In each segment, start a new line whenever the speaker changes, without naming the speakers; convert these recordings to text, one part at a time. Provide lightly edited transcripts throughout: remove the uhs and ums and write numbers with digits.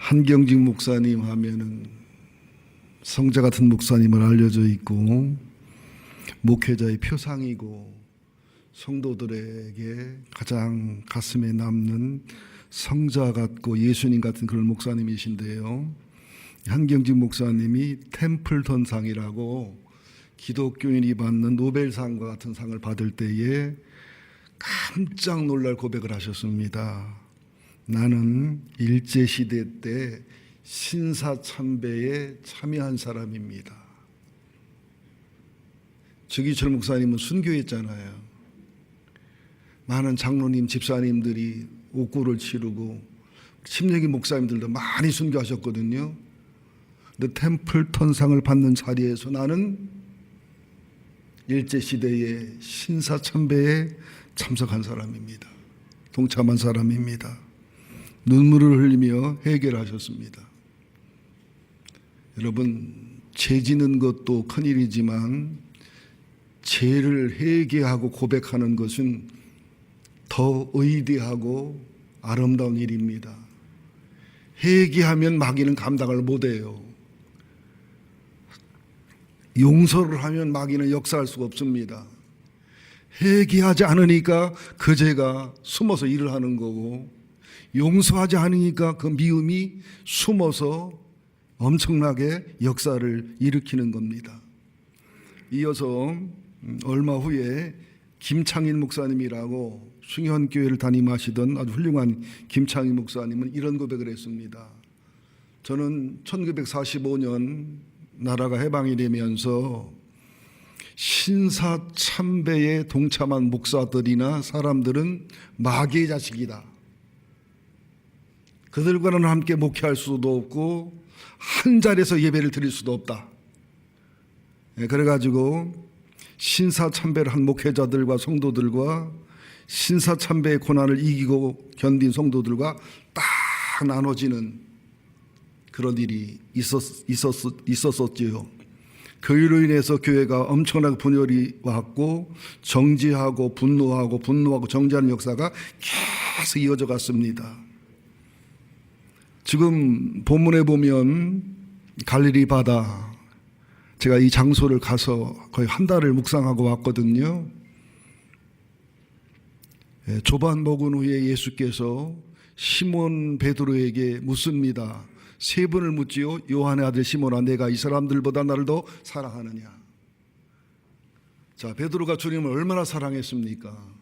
한경직 목사님 하면은 성자 같은 목사님을 알려져 있고 목회자의 표상이고 성도들에게 가장 가슴에 남는 성자 같고 예수님 같은 그런 목사님이신데요. 한경직 목사님이 템플턴상이라고 기독교인이 받는 노벨상과 같은 상을 받을 때에 깜짝 놀랄 고백을 하셨습니다. 나는 일제시대 때 신사참배에 참여한 사람입니다. 주기철 목사님은 순교했잖아요. 많은 장로님, 집사님들이 옥고를 치르고 침례기 목사님들도 많이 순교하셨거든요. 근데 템플턴상을 받는 자리에서 나는 일제시대의 신사참배에 참석한 사람입니다. 동참한 사람입니다. 눈물을 흘리며 해결하셨습니다. 여러분, 죄 지는 것도 큰일이지만 죄를 회개하고 고백하는 것은 더 의대하고 아름다운 일입니다. 회개하면 마귀는 감당을 못해요. 용서를 하면 마귀는 역사할 수가 없습니다. 회개하지 않으니까 그 죄가 숨어서 일을 하는 거고, 용서하지 않으니까 그 미움이 숨어서 엄청나게 역사를 일으키는 겁니다. 이어서 얼마 후에 김창인 목사님이라고 숭현교회를 담임하시던 아주 훌륭한 김창인 목사님은 이런 고백을 했습니다. 저는 1945년 나라가 해방이 되면서 신사참배에 동참한 목사들이나 사람들은 마귀의 자식이다. 그들과는 함께 목회할 수도 없고 한 자리에서 예배를 드릴 수도 없다. 그래가지고 신사참배를 한 목회자들과 성도들과 신사참배의 고난을 이기고 견딘 성도들과 딱 나눠지는 그런 일이 있었었지요. 그 일로 인해서 교회가 엄청나게 분열이 왔고 정지하고 분노하고 정지하는 역사가 계속 이어져 갔습니다. 지금 본문에 보면 갈릴리 바다, 제가 이 장소를 가서 거의 한 달을 묵상하고 왔거든요. 조반 먹은 후에 예수께서 시몬 베드로에게 묻습니다. 세 번을 묻지요. 요한의 아들 시몬아, 내가 이 사람들보다 나를 더 사랑하느냐. 자, 베드로가 주님을 얼마나 사랑했습니까?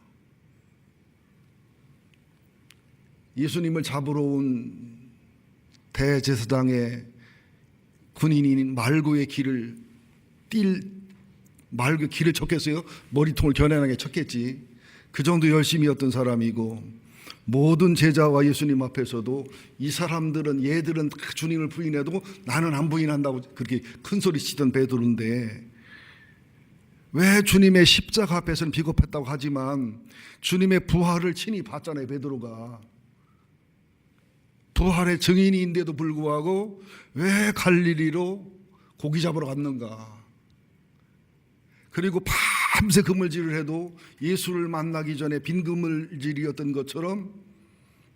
예수님을 잡으러 온 대제사장의 군인인 말고의 길을 말고의 길을 쳤겠어요? 머리통을 겨냥하게 쳤겠지. 그 정도 열심이었던 사람이고, 모든 제자와 예수님 앞에서도 이 사람들은, 얘들은 주님을 부인해도 나는 안 부인한다고 그렇게 큰 소리 치던 베드로인데, 왜 주님의 십자가 앞에서는 비겁했다고 하지만 주님의 부활을 친히 봤잖아요. 베드로가 부활의 증인인데도 불구하고 왜 갈릴리로 고기 잡으러 갔는가. 그리고 밤새 그물질을 해도 예수를 만나기 전에 빈 그물질이었던 것처럼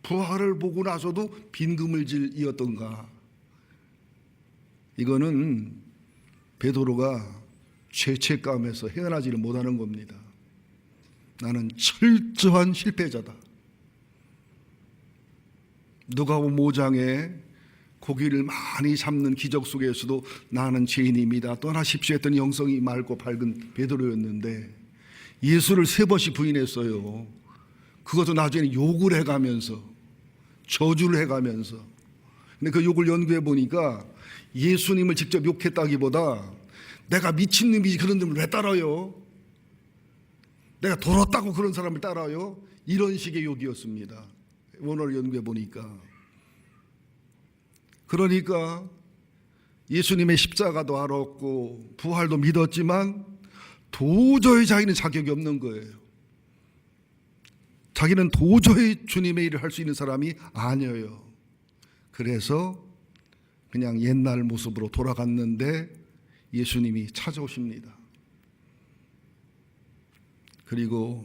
부활을 보고 나서도 빈 그물질이었던가. 이거는 베드로가 죄책감에서 헤어나지를 못하는 겁니다. 나는 철저한 실패자다. 누가복음 5장에 고기를 많이 잡는 기적 속에서도 나는 죄인입니다, 떠나십시오 했던 영성이 맑고 밝은 베드로였는데 예수를 3번씩 부인했어요. 그것도 나중에 욕을 해가면서, 저주를 해가면서. 근데 그 욕을 연구해 보니까 예수님을 직접 욕했다기보다 내가 미친놈이지 그런 놈을 왜 따라요? 내가 돌았다고 그런 사람을 따라요? 이런 식의 욕이었습니다. 원어를 연구해 보니까. 그러니까 예수님의 십자가도 알았고 부활도 믿었지만 도저히 자기는 자격이 없는 거예요. 자기는 도저히 주님의 일을 할 수 있는 사람이 아니에요. 그래서 그냥 옛날 모습으로 돌아갔는데 예수님이 찾아오십니다. 그리고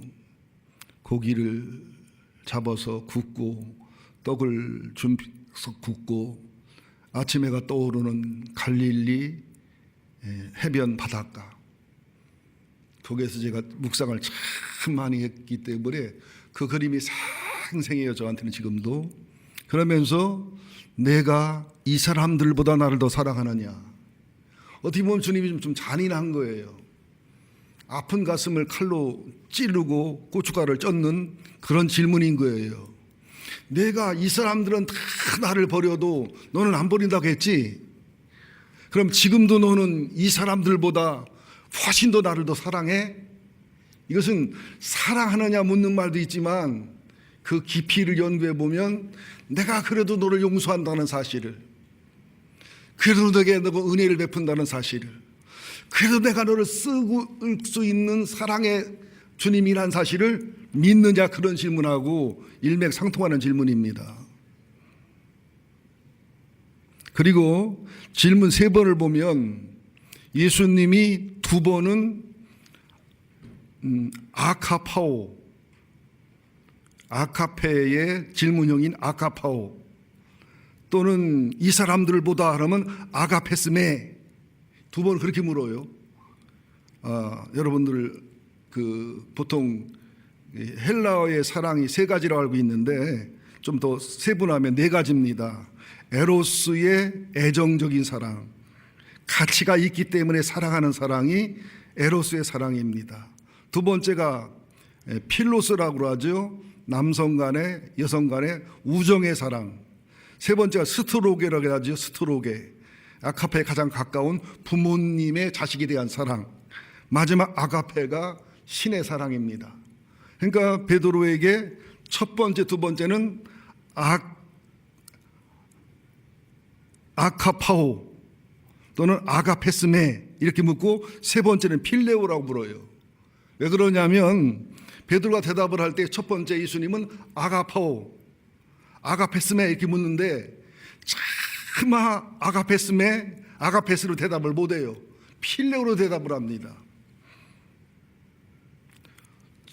고기를 잡아서 굽고 떡을 준비해서 굽고 아침 해가 떠오르는 갈릴리 해변 바닷가, 거기에서 제가 묵상을 참 많이 했기 때문에 그 그림이 생생해요, 저한테는 지금도. 그러면서 내가 이 사람들보다 나를 더 사랑하느냐, 어떻게 보면 주님이 좀 잔인한 거예요. 아픈 가슴을 칼로 찌르고 고춧가루를 젓는 그런 질문인 거예요. 내가 이 사람들은 다 나를 버려도 너는 안 버린다고 했지? 그럼 지금도 너는 이 사람들보다 훨씬 더 나를 더 사랑해? 이것은 사랑하느냐 묻는 말도 있지만 그 깊이를 연구해 보면 내가 그래도 너를 용서한다는 사실을, 그래도 내게 너가 은혜를 베푼다는 사실을, 그래도 내가 너를 쓰고 수 있는 사랑의 주님이란 사실을 믿느냐, 그런 질문하고 일맥상통하는 질문입니다. 그리고 질문 3번을 보면 예수님이 2번은 아카파오, 아카페의 질문형인 아카파오, 또는 이 사람들보다 하면 아가페스메, 2번 그렇게 물어요. 여러분들 보통 헬라어의 사랑이 3가지라고 알고 있는데 좀 더 세분하면 4가지입니다. 에로스의 애정적인 사랑, 가치가 있기 때문에 사랑하는 사랑이 에로스의 사랑입니다. 2번째가 필로스라고 하죠. 남성 간의, 여성 간의 우정의 사랑. 3번째가 스트로게라고 하죠. 스트로게, 아카페에 가장 가까운 부모님의 자식에 대한 사랑. 마지막 아가페가 신의 사랑입니다. 그러니까 베드로에게 첫 번째, 2번째는 아카파오 또는 아가페스메 이렇게 묻고 3번째는 필레오라고 불어요. 왜 그러냐면 베드로가 대답을 할 때 첫 번째 예수님은 아가파오, 아가페스메 이렇게 묻는데 차마 아가페스메, 아가페스로 대답을 못해요. 필레오로 대답을 합니다.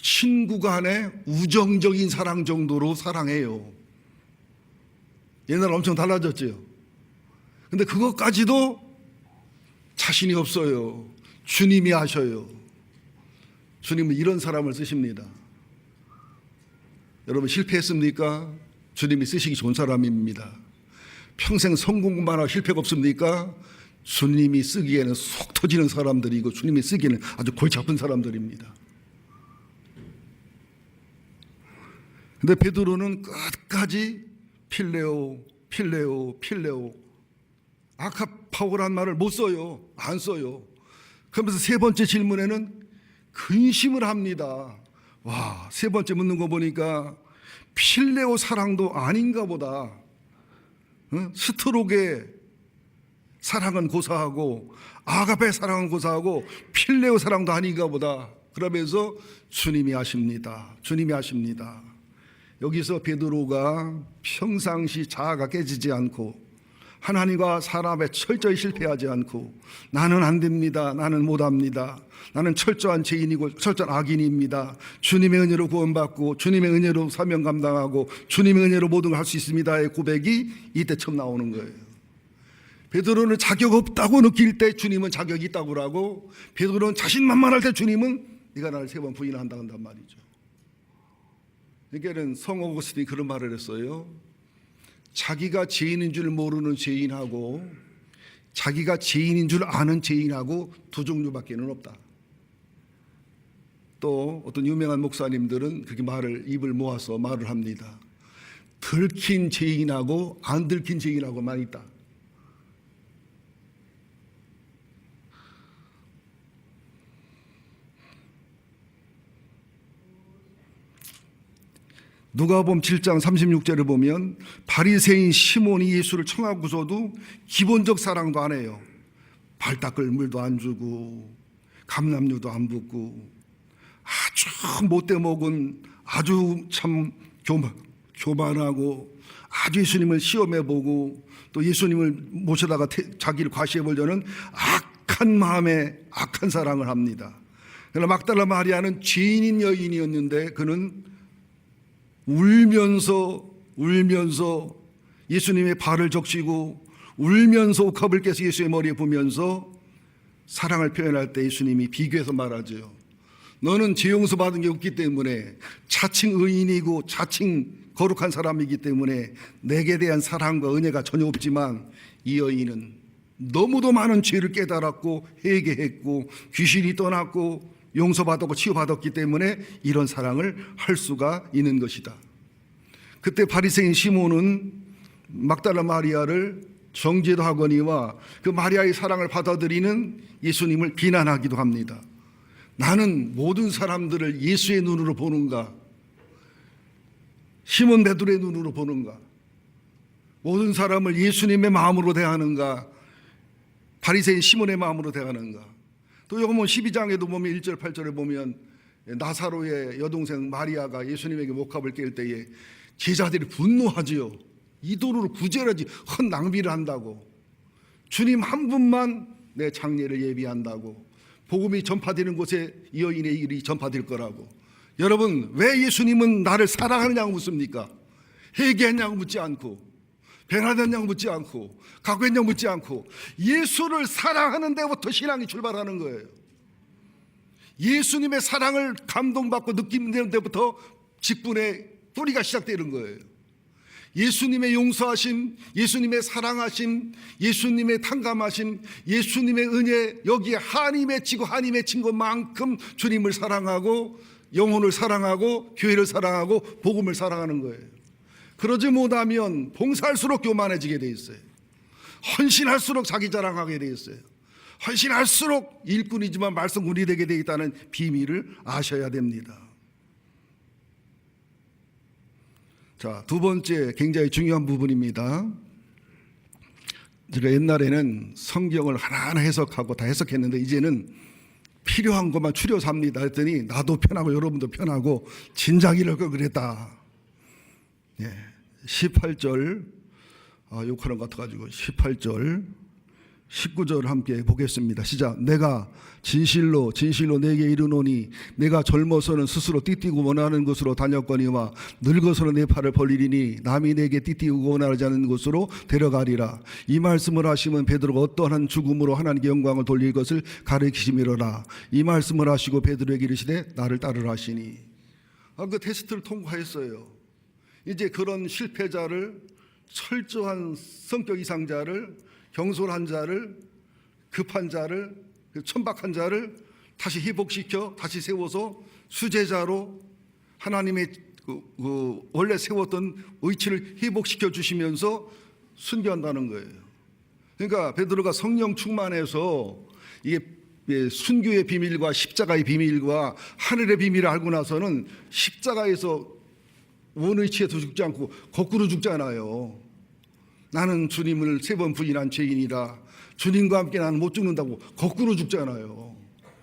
친구 간의 우정적인 사랑 정도로 사랑해요. 옛날 엄청 달라졌죠. 근데 그것까지도 자신이 없어요. 주님이 하셔요. 주님은 이런 사람을 쓰십니다. 여러분 실패했습니까? 주님이 쓰시기 좋은 사람입니다. 평생 성공만 하고 실패가 없습니까? 주님이 쓰기에는 속 터지는 사람들이고 주님이 쓰기에는 아주 골치 아픈 사람들입니다. 근데 베드로는 끝까지 필레오, 필레오, 필레오, 아카파오란 말을 못 써요. 안 써요. 그러면서 3번째 질문에는 근심을 합니다. 와, 3번째 묻는 거 보니까 필레오 사랑도 아닌가 보다. 스트로게 사랑은 고사하고 아가페 사랑은 고사하고 필레오 사랑도 아닌가 보다. 그러면서 주님이 아십니다. 주님이 아십니다. 여기서 베드로가 평상시 자아가 깨지지 않고 하나님과 사람에 철저히 실패하지 않고 나는 안 됩니다. 나는 못합니다. 나는 철저한 죄인이고 철저한 악인입니다. 주님의 은혜로 구원받고 주님의 은혜로 사명 감당하고 주님의 은혜로 모든 걸 할 수 있습니다의 고백이 이때 처음 나오는 거예요. 베드로는 자격 없다고 느낄 때 주님은 자격이 있다고 하고, 베드로는 자신만만할 때 주님은 네가 나를 3번 부인한다 한단 말이죠. 그러니까 성 어거스틴이 그런 말을 했어요. 자기가 죄인인 줄 모르는 죄인하고 자기가 죄인인 줄 아는 죄인하고 2종류밖에는 없다. 또 어떤 유명한 목사님들은 그렇게 입을 모아서 말을 합니다. 들킨 죄인하고 안 들킨 죄인하고만 있다. 누가복음 7장 36절을 보면 바리새인 시몬이 예수를 청하고서도 기본적 사랑도 안 해요. 발 닦을 물도 안 주고 감람류도 안 붓고 아주 못돼 먹은, 아주 참 교만하고 아주 예수님을 시험해보고 또 예수님을 모셔다가 자기를 과시해보려는 악한 마음에 악한 사랑을 합니다. 그러나 막달라 마리아는 죄인인 여인이었는데 그는 울면서 예수님의 발을 적시고 울면서 옥합을 깨서 예수의 머리에 부면서 사랑을 표현할 때 예수님이 비교해서 말하죠. 너는 죄 용서 받은 게 없기 때문에 자칭 의인이고 자칭 거룩한 사람이기 때문에 내게 대한 사랑과 은혜가 전혀 없지만 이 여인은 너무도 많은 죄를 깨달았고 회개했고 귀신이 떠났고 용서받았고 치유받았기 때문에 이런 사랑을 할 수가 있는 것이다. 그때 바리새인 시몬은 막달라 마리아를 정죄도 하거니와 그 마리아의 사랑을 받아들이는 예수님을 비난하기도 합니다. 나는 모든 사람들을 예수의 눈으로 보는가? 시몬 베드로의 눈으로 보는가? 모든 사람을 예수님의 마음으로 대하는가? 바리새인 시몬의 마음으로 대하는가? 또 요번 12장에도 보면 1절 8절에 보면 나사로의 여동생 마리아가 예수님에게 목합을 깰 때에 제자들이 분노하지요. 이 돈으로 구제라지 헛 낭비를 한다고. 주님 한 분만 내 장례를 예비한다고. 복음이 전파되는 곳에 이 여인의 일이 전파될 거라고. 여러분, 왜 예수님은 나를 사랑하느냐고 묻습니까? 회개했냐고 묻지 않고, 변화됐냐고 묻지 않고, 각오했냐고 묻지 않고, 예수를 사랑하는 데부터 신앙이 출발하는 거예요. 예수님의 사랑을 감동받고 느끼는 데부터 직분의 뿌리가 시작되는 거예요. 예수님의 용서하심, 예수님의 사랑하심, 예수님의 탕감하심, 예수님의 은혜, 여기에 한이 맺히고 한이 맺힌 것만큼 주님을 사랑하고 영혼을 사랑하고 교회를 사랑하고 복음을 사랑하는 거예요. 그러지 못하면 봉사할수록 교만해지게 돼 있어요. 헌신할수록 자기 자랑하게 돼 있어요. 헌신할수록 일꾼이지만 말썽꾼이 되게 돼 있다는 비밀을 아셔야 됩니다. 자, 두 번째 굉장히 중요한 부분입니다. 제가 옛날에는 성경을 하나하나 해석하고 다 해석했는데 이제는 필요한 것만 추려서 합니다 했더니 나도 편하고 여러분도 편하고 진작 이럴 걸 그랬다. 18절 욕하는 것 같아가지고 18절 19절 함께 보겠습니다. 시작. 내가 진실로 내게 이르노니 내가 젊어서는 스스로 띠띠고 원하는 곳으로 다녔거니와 늙어서는 내 팔을 벌리리니 남이 내게 띠띠고 원하지 않는 곳으로 데려가리라. 이 말씀을 하시면 베드로가 어떠한 죽음으로 하나님께 영광을 돌릴 것을 가르치심이로라. 이 말씀을 하시고 베드로에게 이르시되 나를 따르라 하시니. 그 테스트를 통과했어요. 이제 그런 실패자를, 철저한 성격 이상자를, 경솔한 자를, 급한 자를, 천박한 자를 다시 회복시켜 다시 세워서 수제자로 하나님의 원래 세웠던 의치를 회복시켜 주시면서 순교한다는 거예요. 그러니까 베드로가 성령 충만해서 이게 순교의 비밀과 십자가의 비밀과 하늘의 비밀을 알고 나서는 십자가에서 원의치에서 죽지 않고 거꾸로 죽잖아요. 나는 주님을 3번 부인한 죄인이라 주님과 함께 나는 못 죽는다고 거꾸로 죽잖아요.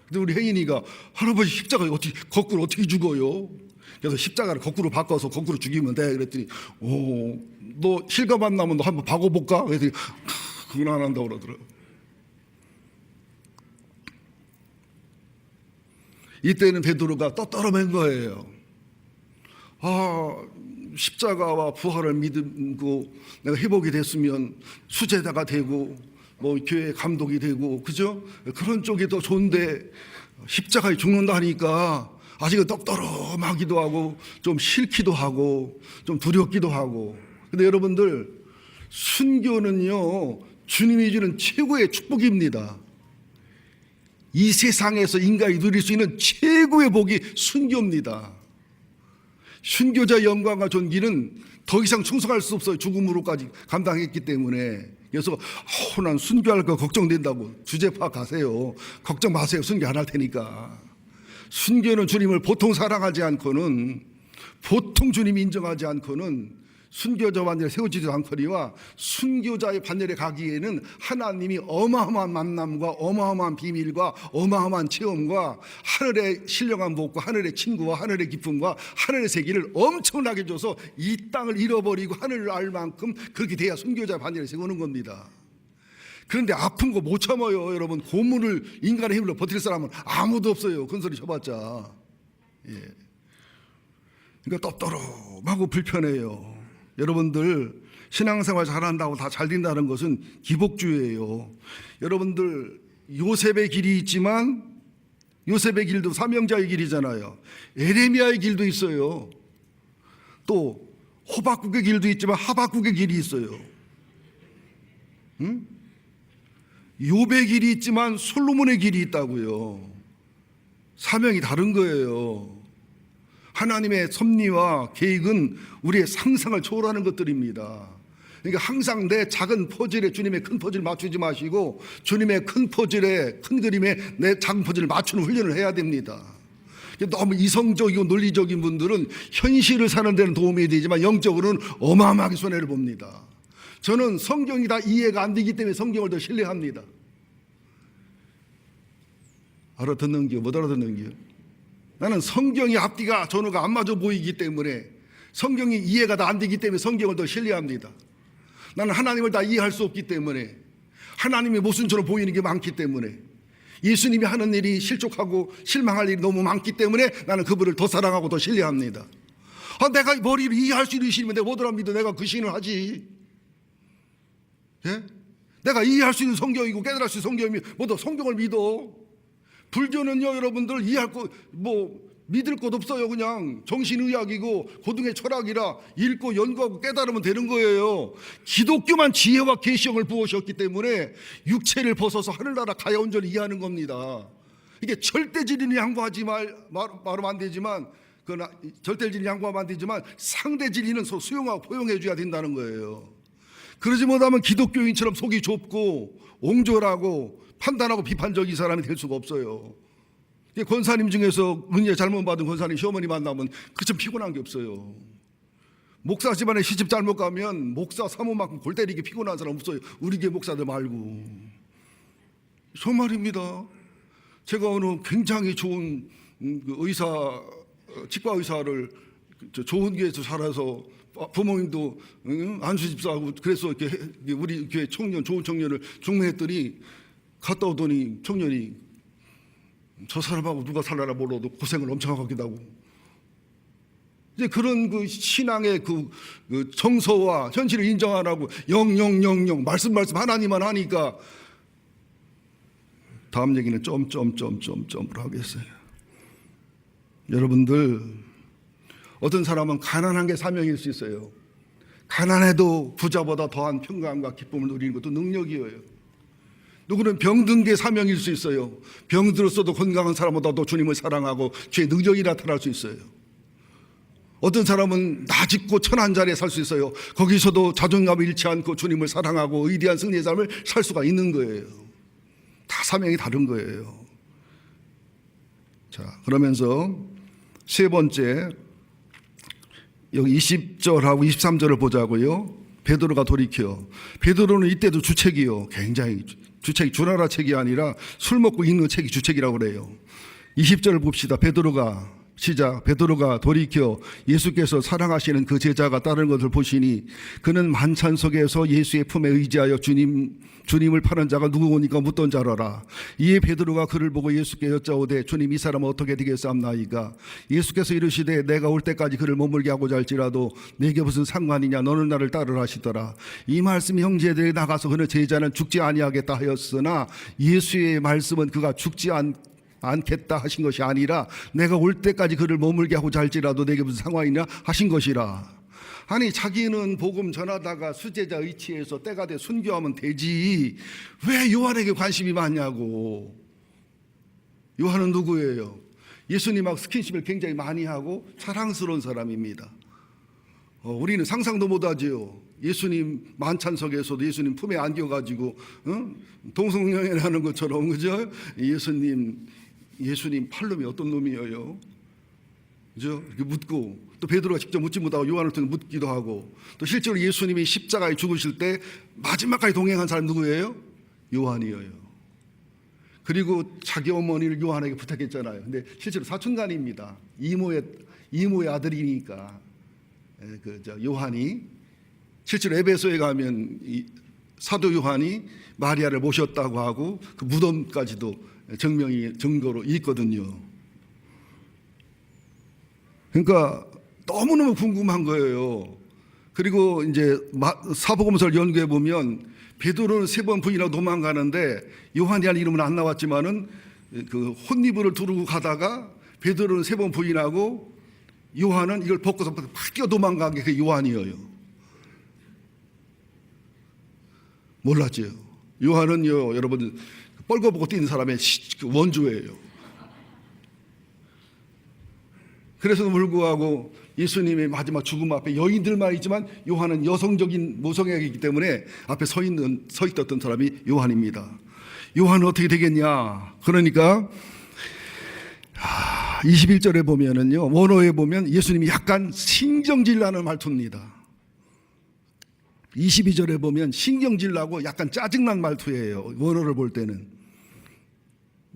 근데 우리 혜인이가 할아버지 십자가 거꾸로 어떻게 죽어요? 그래서 십자가를 거꾸로 바꿔서 거꾸로 죽이면 돼. 그랬더니 너 실감 안 나면 너 한번 바꿔볼까? 그랬더니 그건 안 한다고 그러더라고요. 이때는 베드로가 떳떳한 거예요. 십자가와 부활을 믿고 내가 회복이 됐으면 수제자가 되고 뭐 교회 감독이 되고 그죠? 그런 쪽이 더 좋은데 십자가에 죽는다 하니까 아직은 떡떠름하기도 하고 좀 싫기도 하고 좀 두렵기도 하고. 근데 여러분들, 순교는요 주님이 주는 최고의 축복입니다. 이 세상에서 인간이 누릴 수 있는 최고의 복이 순교입니다. 순교자의 영광과 존귀는 더 이상 충성할 수 없어요. 죽음으로까지 감당했기 때문에. 그래서 난 순교할까 걱정된다고 주제파 가세요. 걱정 마세요. 순교 안 할 테니까. 순교는 주님을 보통 사랑하지 않고는, 보통 주님이 인정하지 않고는 순교자 반열에 세워지지도 않거니와 순교자의 반열에 가기에는 하나님이 어마어마한 만남과 어마어마한 비밀과 어마어마한 체험과 하늘의 신령한 복과 하늘의 친구와 하늘의 기쁨과 하늘의 세계를 엄청나게 줘서 이 땅을 잃어버리고 하늘을 알 만큼 그렇게 돼야 순교자 반열에 세우는 겁니다. 그런데 아픈 거 못 참아요. 여러분, 고문을 인간의 힘으로 버틸 사람은 아무도 없어요. 큰 소리 쳐봤자. 그러니까 떳떳하고 불편해요. 여러분들, 신앙생활 잘한다고 다 잘 된다는 것은 기복주의예요. 여러분들 요셉의 길이 있지만 요셉의 길도 사명자의 길이잖아요. 에레미야의 길도 있어요. 또 호박국의 길도 있지만 하박국의 길이 있어요. 응? 욥의 길이 있지만 솔로몬의 길이 있다고요. 사명이 다른 거예요. 하나님의 섭리와 계획은 우리의 상상을 초월하는 것들입니다. 그러니까 항상 내 작은 퍼즐에 주님의 큰 퍼즐을 맞추지 마시고 주님의 큰 퍼즐에, 큰 그림에 내 작은 퍼즐을 맞추는 훈련을 해야 됩니다. 너무 이성적이고 논리적인 분들은 현실을 사는 데는 도움이 되지만 영적으로는 어마어마하게 손해를 봅니다. 저는 성경이 다 이해가 안 되기 때문에 성경을 더 신뢰합니다. 알아듣는겨? 못 알아듣는겨? 나는 성경이 앞뒤가 전후가 안 맞아 보이기 때문에, 성경이 이해가 다 안 되기 때문에 성경을 더 신뢰합니다. 나는 하나님을 다 이해할 수 없기 때문에, 하나님의 모순처럼 보이는 게 많기 때문에, 예수님이 하는 일이 실족하고 실망할 일이 너무 많기 때문에 나는 그분을 더 사랑하고 더 신뢰합니다. 내가 머리를 이해할 수 있는 신이면 내가 뭐더라 믿어. 내가 그 신을 하지. 예? 내가 이해할 수 있는 성경이고 깨달을 수 있는 성경이면 뭐더 성경을 믿어. 불교는요, 여러분들 이해할 거 믿을 것 없어요. 그냥 정신의학이고 고등의 철학이라 읽고 연구하고 깨달으면 되는 거예요. 기독교만 지혜와 계시형을 부으셨기 때문에 육체를 벗어서 하늘나라 가야 온전히 이해하는 겁니다. 이게 절대진리는 양보하지 말하면 안 되지만, 절대진리 양보하면 안 되지만 상대 진리는 수용하고 포용해 줘야 된다는 거예요. 그러지 못하면 기독교인처럼 속이 좁고 옹졸하고 판단하고 비판적인 사람이 될 수가 없어요. 권사님 중에서 은혜 잘못 받은 권사님 시어머니 만나면 그좀 피곤한 게 없어요. 목사 집안에 시집 잘못 가면 목사 사모만큼 골 때리게 피곤한 사람 없어요. 우리 교회 목사들 말고. 정말입니다. 제가 어느 굉장히 좋은 의사, 치과 의사를 좋은 교회에서 살아서 부모님도 안수집사하고 그래서 이렇게 우리 교회 청년, 좋은 청년을 중매했더니 갔다 오더니 청년이 저 사람하고 누가 살라나 몰라도 고생을 엄청 하기도 하고, 이제 그런 그 신앙의 그 정서와 현실을 인정 안 하고 영영영영 말씀 하나님만 하니까 다음 얘기는 점으로 하겠어요. 여러분들, 어떤 사람은 가난한 게 사명일 수 있어요. 가난해도 부자보다 더한 평강과 기쁨을 누리는 것도 능력이에요. 누구는 병든 게 사명일 수 있어요. 병들었어도 건강한 사람보다도 주님을 사랑하고 주의 능력이 나타날 수 있어요. 어떤 사람은 나짓고 천한 자리에 살 수 있어요. 거기서도 자존감을 잃지 않고 주님을 사랑하고 의대한 승리의 삶을 살 수가 있는 거예요. 다 사명이 다른 거예요. 자, 그러면서 세 번째, 여기 20절하고 23절을 보자고요. 베드로가 돌이켜. 베드로는 이때도 주책이요. 굉장히 주책이 주나라 책이 아니라 술 먹고 읽는 책이 주책이라고 그래요. 20절을 봅시다. 베드로가 돌이켜 예수께서 사랑하시는 그 제자가 따르는 것을 보시니 그는 만찬 속에서 예수의 품에 의지하여 주님을 파는 자가 누구오니까 묻던 자라라. 이에 베드로가 그를 보고 예수께 여짜오되 주님, 이 사람은 어떻게 되겠사옵나이까? 예수께서 이르시되 내가 올 때까지 그를 머물게 하고자 할지라도 내게 무슨 상관이냐? 너는 나를 따르라 하시더라. 이 말씀이 형제들이 나가서 그는 제자는 죽지 아니하겠다 하였으나 예수의 말씀은 그가 죽지 않겠다 하신 것이 아니라 내가 올 때까지 그를 머물게 하고자 할지라도 내게 무슨 상관이냐 하신 것이라. 아니, 자기는 복음 전하다가 수제자 의치해서 때가 돼 순교하면 되지 왜 요한에게 관심이 많냐고. 요한은 누구예요? 예수님하고 스킨십을 굉장히 많이 하고 사랑스러운 사람입니다. 우리는 상상도 못하지요. 예수님 만찬석에서도 예수님 품에 안겨가지고 동성연애하는 것처럼, 그죠? 예수님 팔놈이 어떤 놈이에요? 그죠? 이렇게 묻고, 또 베드로가 직접 묻지 못하고 요한을 통해 묻기도 하고, 또 실제로 예수님이 십자가에 죽으실 때 마지막까지 동행한 사람 누구예요? 요한이에요. 그리고 자기 어머니를 요한에게 부탁했잖아요. 근데 실제로 사촌간입니다. 이모의 아들이니까. 요한이 실제로 에베소에 가면 사도 요한이 마리아를 모셨다고 하고 그 무덤까지도 증거로 있거든요. 그러니까 너무너무 궁금한 거예요. 그리고 이제 사복음서를 연구해 보면 베드로는 3번 부인하고 도망가는데 요한이라는 이름은 안 나왔지만은 그 혼니부를 두르고 가다가 베드로는 3번 부인하고 요한은 이걸 벗고서 팍 뛰어 도망간 게 그 요한이에요. 몰랐죠. 요한은요, 여러분 뻘거벗고 뛰는 사람의 원조예요. 그래서도 불구하고 예수님의 마지막 죽음 앞에 여인들만 있지만 요한은 여성적인 모성애이기 때문에 앞에 서 있었던 사람이 요한입니다. 요한은 어떻게 되겠냐? 그러니까 21절에 보면은요, 원어에 보면 예수님이 약간 신경질나는 말투입니다. 22절에 보면 신경질나고 약간 짜증난 말투예요. 원어를 볼 때는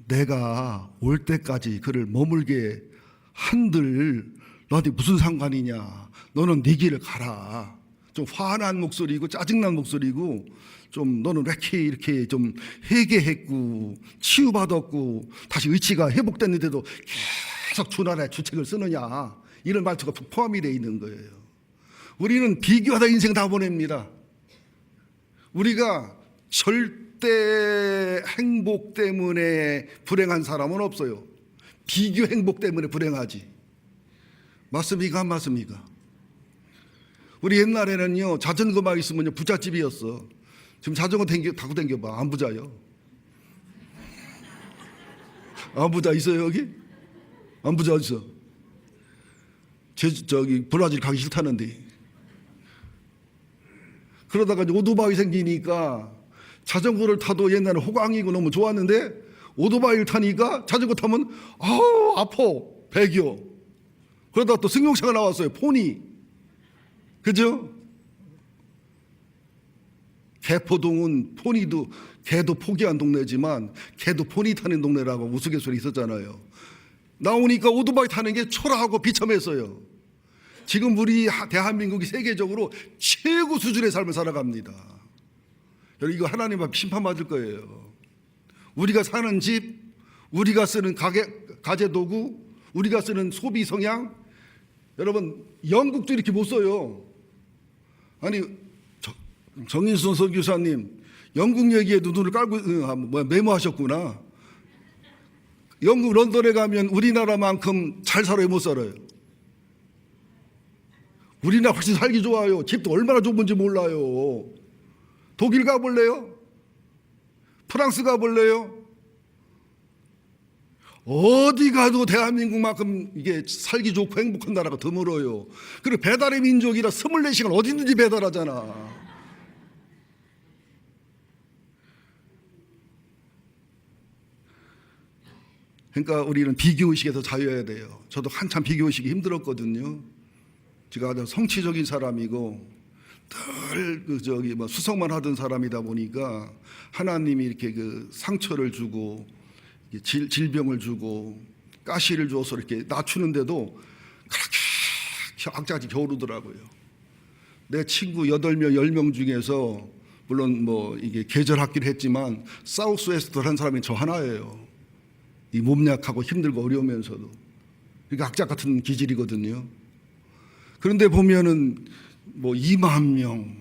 내가 올 때까지 그를 머물게 한들 너한테 무슨 상관이냐? 너는 네 길을 가라. 좀 화난 목소리고 짜증난 목소리고 좀 너는 왜 이렇게 좀 회개했고 치유받았고 다시 의치가 회복됐는데도 계속 주나라의 주책을 쓰느냐? 이런 말투가 포함이 되어 있는 거예요. 우리는 비교하다 인생 다 보냅니다. 우리가 절대 행복 때문에 불행한 사람은 없어요. 비교 행복 때문에 불행하지. 맞습니까? 안 맞습니까? 우리 옛날에는요, 자전거만 있으면 부잣집이었어. 지금 자전거 타고 댕겨봐. 안 부자요. 안 부자 있어요, 여기? 안 부자 어딨어? 저기 브라질 가기 싫다는데. 그러다가 이제 오토바이 생기니까 자전거를 타도 옛날에 호강이고 너무 좋았는데 오토바이를 타니까 자전거 타면 아우 아파 배겨. 그러다가 또 승용차가 나왔어요. 포니. 그죠? 개포동은 포니도 개도 포기한 동네지만 개도 포니 타는 동네라고 우스갯소리 있었잖아요. 나오니까 오토바이 타는 게 초라하고 비참했어요. 지금 우리 대한민국이 세계적으로 최고 수준의 삶을 살아갑니다. 여러분 이거 하나님 앞에 심판받을 거예요. 우리가 사는 집, 우리가 쓰는 가재 도구, 우리가 쓰는 소비 성향. 여러분 영국도 이렇게 못 써요. 아니 정인순 선교사님 영국 얘기에 눈을 깔고 메모하셨구나. 영국 런던에 가면 우리나라만큼 잘 살아요, 못 살아요? 우리나라 훨씬 살기 좋아요. 집도 얼마나 좁은지 몰라요. 독일 가볼래요? 프랑스 가볼래요? 어디 가도 대한민국만큼 이게 살기 좋고 행복한 나라가 드물어요. 그리고 배달의 민족이라 24시간 어디든지 배달하잖아. 그러니까 우리는 비교의식에서 자유해야 돼요. 저도 한참 비교의식이 힘들었거든요. 제가 아주 성취적인 사람이고 늘 수석만 하던 사람이다 보니까 하나님이 이렇게 그 상처를 주고 질병을 주고 가시를 줘서 이렇게 낮추는데도 그렇게 악자같이 겨루더라고요. 내 친구 8명, 10명 중에서 물론 뭐 이게 계절학기를 했지만 사우스웨스트를 한 사람이 저 하나예요. 이 몸 약하고 힘들고 어려우면서도. 그러니까 악자 같은 기질이거든요. 그런데 보면은 뭐 2만 명,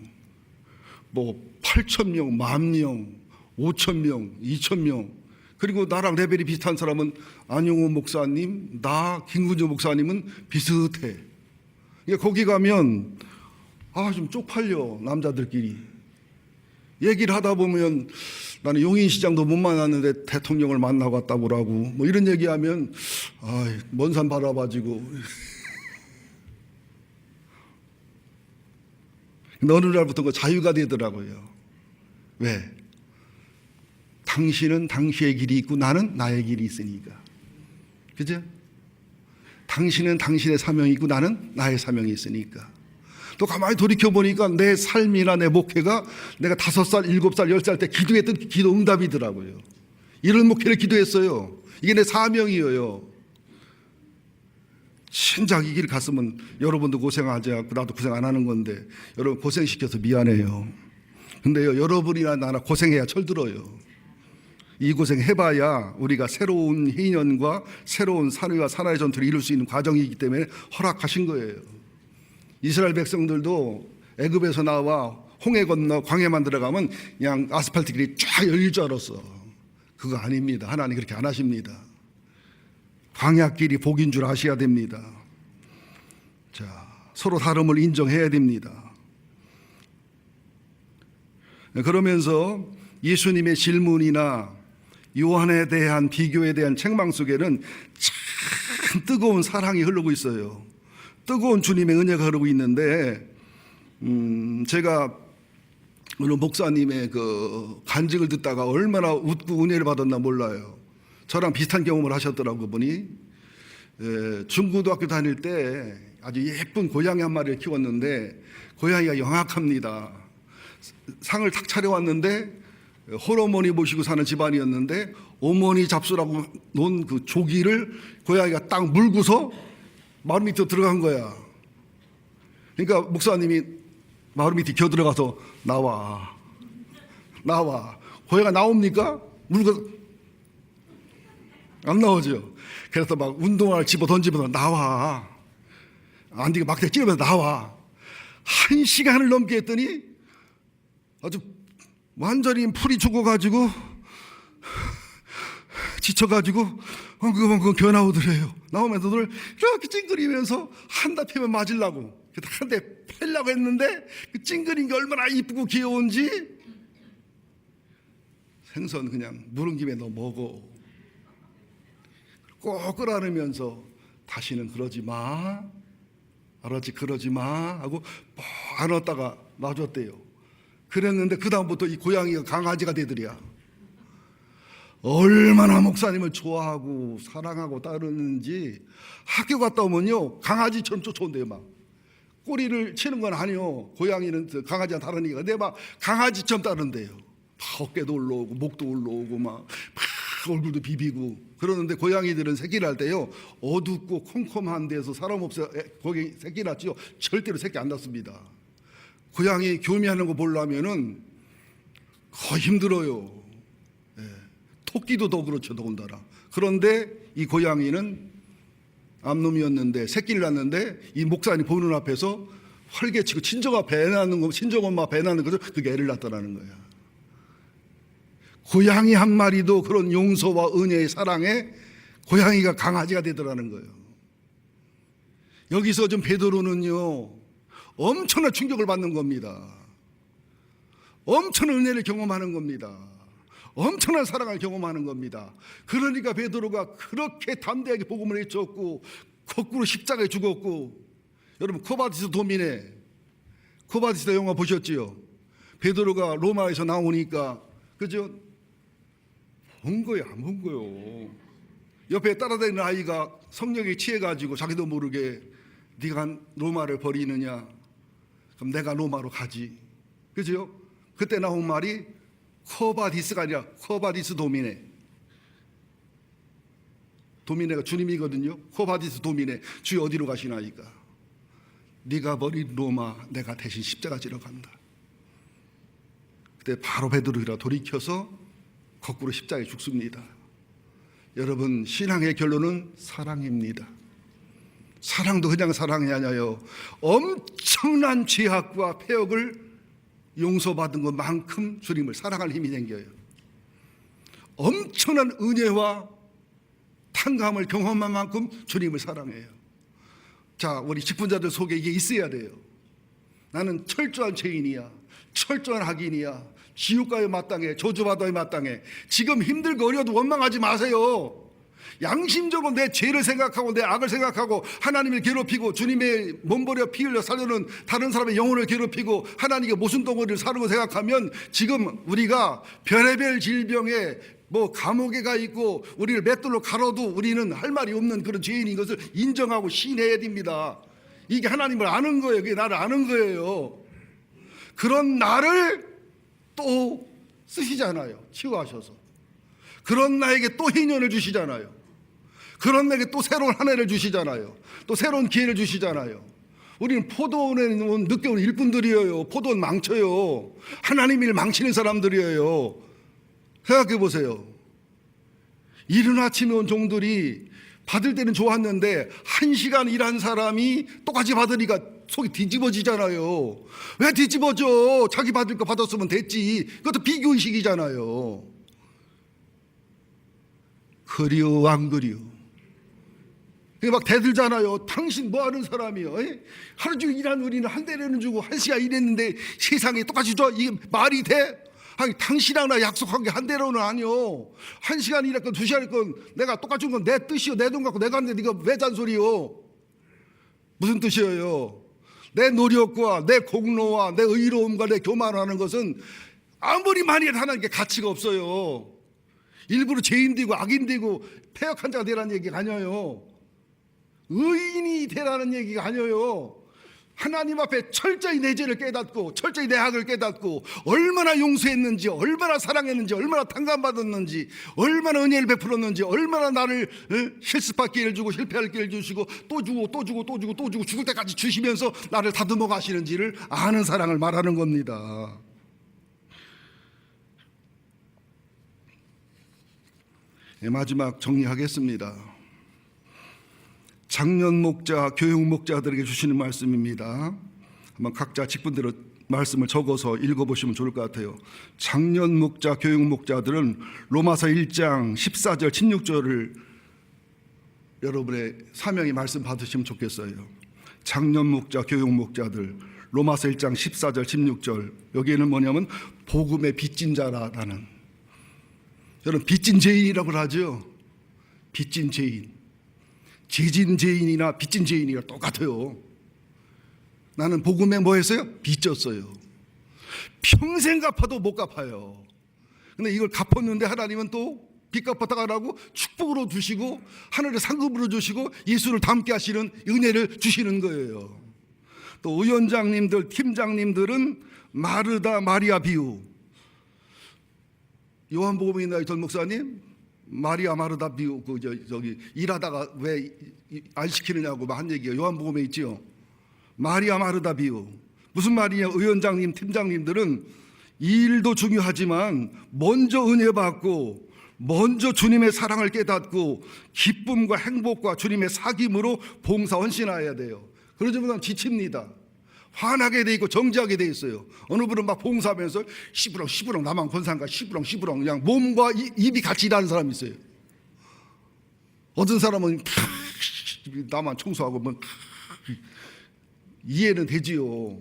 뭐 8천 명, 1만 명, 5천 명, 2천 명, 그리고 나랑 레벨이 비슷한 사람은 안용호 목사님, 나 김군조 목사님은 비슷해. 그러니까 거기 가면 좀 쪽팔려. 남자들끼리 얘기를 하다 보면 나는 용인시장도 못 만났는데 대통령을 만나고 왔다 보라고 뭐 이런 얘기하면 먼 산 바라봐지고. 근데 어느 날부터 자유가 되더라고요. 왜? 당신은 당신의 길이 있고 나는 나의 길이 있으니까. 그죠? 당신은 당신의 사명이 있고 나는 나의 사명이 있으니까. 또 가만히 돌이켜보니까 내 삶이나 내 목회가 내가 5살, 7살, 10살 때 기도했던 기도 응답이더라고요. 이런 목회를 기도했어요. 이게 내 사명이에요. 진작 이 길 갔으면 여러분도 고생하지 않고 나도 고생 안 하는 건데 여러분 고생시켜서 미안해요. 근데요, 여러분이나 나나 고생해야 철들어요. 이 고생 해봐야 우리가 새로운 희년과 새로운 산위와 산하의 전투를 이룰 수 있는 과정이기 때문에 허락하신 거예요. 이스라엘 백성들도 애굽에서 나와 홍해 건너 광야만 들어가면 그냥 아스팔트 길이 쫙 열릴 줄 알았어. 그거 아닙니다. 하나님 그렇게 안 하십니다. 광야길이 복인 줄 아셔야 됩니다. 자, 서로 다름을 인정해야 됩니다. 그러면서 예수님의 질문이나 요한에 대한 비교에 대한 책망 속에는 참 뜨거운 사랑이 흐르고 있어요. 뜨거운 주님의 은혜가 흐르고 있는데, 제가 어느 목사님의 그 간증을 듣다가 얼마나 웃고 은혜를 받았나 몰라요. 저랑 비슷한 경험을 하셨더라고요, 그분이. 중고등학교 다닐 때 아주 예쁜 고양이 한 마리를 키웠는데, 고양이가 영악합니다. 상을 탁 차려왔는데, 홀어머니 모시고 사는 집안이었는데, 어머니 잡수라고 놓은 그 조기를 고양이가 딱 물고서 마루 밑으로 들어간 거야. 그러니까 목사님이 마루 밑에 기어 들어가서 나와. 고양이가 나옵니까? 물고 안 나오죠. 그래서 막 운동화를 집어 던지면서 나와. 안디가 막대 찌르면서 나와. 1시간을 넘게 했더니 아주 완전히 풀이 죽어가지고 지쳐가지고 엉금엉금 기어 나오더래요. 나오면서 눈을 이렇게 찡그리면서 한 대 패면 맞으려고 한 대 패려고 했는데 그 찡그린 게 얼마나 이쁘고 귀여운지 생선 그냥 누룽김에 넣어 먹어. 꼭 끌어안으면서 다시는 그러지 마, 알았지, 그러지 마 하고 뭐 안았다가 놔줬대요. 그랬는데 그 다음부터 이 고양이가 강아지가 되더랴. 얼마나 목사님을 좋아하고 사랑하고 따르는지 학교 갔다 오면요 강아지처럼 쫓아온대요. 막 꼬리를 치는 건 아니요. 고양이는 강아지랑 다르니까. 근데 막 강아지처럼 따른대요. 막 어깨도 올라오고 목도 올라오고 막 얼굴도 비비고 그러는데, 고양이들은 새끼를 할 때요 어둡고 컴컴한 데서 사람 없어 거기 새끼 낳지요. 절대로 새끼 안 낳습니다. 고양이 교미하는 거 보려면은 거의 힘들어요. 토끼도 더 그렇죠, 더군다나. 그런데 이 고양이는 암놈이었는데 새끼를 낳는데 이 목사님 보는 앞에서 활개치고 친정엄마 배 낳는 거죠. 그게 애를 낳았다라는 거야. 고양이 한 마리도 그런 용서와 은혜의 사랑에 고양이가 강아지가 되더라는 거예요. 여기서 좀 베드로는요 엄청난 충격을 받는 겁니다. 엄청난 은혜를 경험하는 겁니다. 엄청난 사랑을 경험하는 겁니다. 그러니까 베드로가 그렇게 담대하게 복음을 외쳤고 거꾸로 십자가에 죽었고, 여러분 코바디스 도미네, 코바디스 영화 보셨지요? 베드로가 로마에서 나오니까 그죠? 본 거예요, 안 본 거요? 옆에 따라다니는 아이가 성령에 취해가지고 자기도 모르게 네가 로마를 버리느냐? 그럼 내가 로마로 가지. 그죠? 그때 나온 말이 코바디스가 아니라 코바디스 도미네. 도미네가 주님이거든요. 코바디스 도미네. 주여 어디로 가시나이까? 네가 버린 로마 내가 대신 십자가 지러 간다. 그때 바로 베드로가 돌이켜서 거꾸로 십자가에 죽습니다. 여러분 신앙의 결론은 사랑입니다. 사랑도 그냥 사랑이 아니에요. 엄청난 죄악과 폐역을 용서받은 것만큼 주님을 사랑할 힘이 생겨요. 엄청난 은혜와 탕감을 경험한 만큼 주님을 사랑해요. 자, 우리 직분자들 속에 이게 있어야 돼요. 나는 철저한 죄인이야, 철저한 악인이야, 지옥가에 마땅해, 저주바다에 마땅해. 지금 힘들고 어려도 원망하지 마세요. 양심적으로 내 죄를 생각하고 내 악을 생각하고 하나님을 괴롭히고 주님의 몸버려 피 흘려 살려는 다른 사람의 영혼을 괴롭히고 하나님의 모순덩어리를 사는 생각하면 지금 우리가 별의별 질병에 뭐 감옥에 가 있고 우리를 맷돌로 갈아도 우리는 할 말이 없는 그런 죄인인 것을 인정하고 시인해야 됩니다. 이게 하나님을 아는 거예요. 그게 나를 아는 거예요. 그런 나를 또 쓰시잖아요. 치유하셔서. 그런 나에게 또 희년을 주시잖아요. 그런 나에게 또 새로운 한 해를 주시잖아요. 또 새로운 기회를 주시잖아요. 우리는 포도원에 늦게 온 일꾼들이에요. 포도원 망쳐요. 하나님 일 망치는 사람들이에요. 생각해 보세요. 이른 아침에 온 종들이 받을 때는 좋았는데 1시간 일한 사람이 똑같이 받으니까 속이 뒤집어지잖아요. 왜 뒤집어져? 자기 받을 거 받았으면 됐지. 그것도 비교의식이잖아요. 그리워 안 그리워? 막 대들잖아요. 당신 뭐 하는 사람이요? 하루 종일 일한 우리는 한 대를 주고 한 시간 일했는데 세상에 똑같이 줘? 이게 말이 돼? 아니, 당신이랑 나 약속한 게 한 대로는 아니요. 한 시간 일했건 두 시간 일했건 내가 똑같이 준 건 내 뜻이요. 내 돈 갖고 내가 하는데 네가 왜 잔소리요? 무슨 뜻이에요? 내 노력과 내 공로와 내 의로움과 내 교만하는 것은 아무리 많이 하는 게 가치가 없어요. 일부러 죄인 되고 악인 되고 폐역한 자가 되라는 얘기가 아니에요. 의인이 되라는 얘기가 아니에요. 하나님 앞에 철저히 내 죄를 깨닫고 철저히 내 악을 깨닫고 얼마나 용서했는지, 얼마나 사랑했는지, 얼마나 탕감받았는지, 얼마나 은혜를 베풀었는지, 얼마나 나를 실습할 기회를 주고 실패할 기회를 주시고 또 주고 또 주고 또 주고 또 주고 죽을 때까지 주시면서 나를 다듬어 가시는지를 아는 사랑을 말하는 겁니다. 마지막 정리하겠습니다. 장년 목자, 교육 목자들에게 주시는 말씀입니다. 한번 각자 직분대로 말씀을 적어서 읽어보시면 좋을 것 같아요. 장년 목자, 교육 목자들은 로마서 1장 14절, 16절을 여러분의 사명의 말씀 받으시면 좋겠어요. 장년 목자, 교육 목자들, 로마서 1장 14절, 16절. 여기에는 뭐냐면 복음의 빚진 자라는, 여러분 빚진 죄인이라고 하죠. 빚진 죄인. 죄진 죄인이나 빚진 죄인이랑 똑같아요. 나는 복음에 뭐 했어요? 빚졌어요. 평생 갚아도 못 갚아요. 근데 이걸 갚았는데 하나님은 또 빚 갚았다가라고 축복으로 주시고 하늘의 상급으로 주시고 예수를 닮게 하시는 은혜를 주시는 거예요. 또 위원장님들, 팀장님들은 마르다 마리아 비유. 요한복음에 있나요, 전 목사님? 마리아 마르다 비유, 저기 일하다가 왜 안 시키느냐고 한 얘기예요. 요한복음에 있지요. 마리아 마르다 비유. 무슨 말이냐? 위원장님, 팀장님들은 일도 중요하지만 먼저 은혜 받고 먼저 주님의 사랑을 깨닫고 기쁨과 행복과 주님의 사귐으로 봉사 헌신해야 돼요. 그러지 못하면 지칩니다. 화나게 돼 있고 정지하게 돼 있어요. 어느 분은 막 봉사하면서 시부렁 나만 권상가 시부렁 그냥 몸과 입이 같이 일하는 사람이 있어요. 어떤 사람은 나만 청소하고 뭐 이해는 되지요.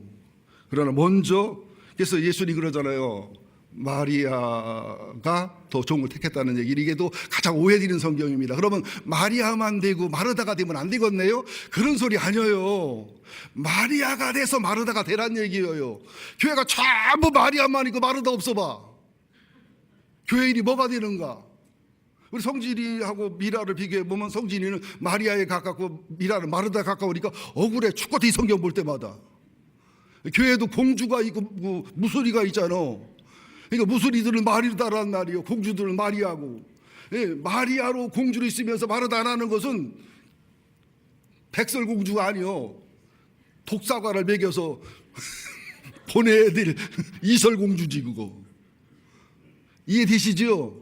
그러나 먼저, 그래서 예수님이 그러잖아요. 마리아가 더 좋은 걸 택했다는 얘기. 이게도 가장 오해되는 성경입니다. 그러면 마리아만 되고 마르다가 되면 안 되겠네요? 그런 소리 아니에요. 마리아가 돼서 마르다가 되란 얘기예요. 교회가 전부 마리아만 있고 마르다 없어봐. 교회 일이 뭐가 되는가? 우리 성진이하고 미라를 비교해보면 성진이는 마리아에 가깝고 미라는 마르다에 가까우니까 억울해 죽겠다, 이 성경 볼 때마다. 교회에도 공주가 있고 무술이가 있잖아. 그러니까 무술이들은 마르다란 말이요, 공주들은 마리아고. 마리아로 공주로 있으면서 마르다 안 하는 것은 백설공주가 아니요, 독사과를 먹여서 보내야 될 이설공주지 그거. 이해되시죠?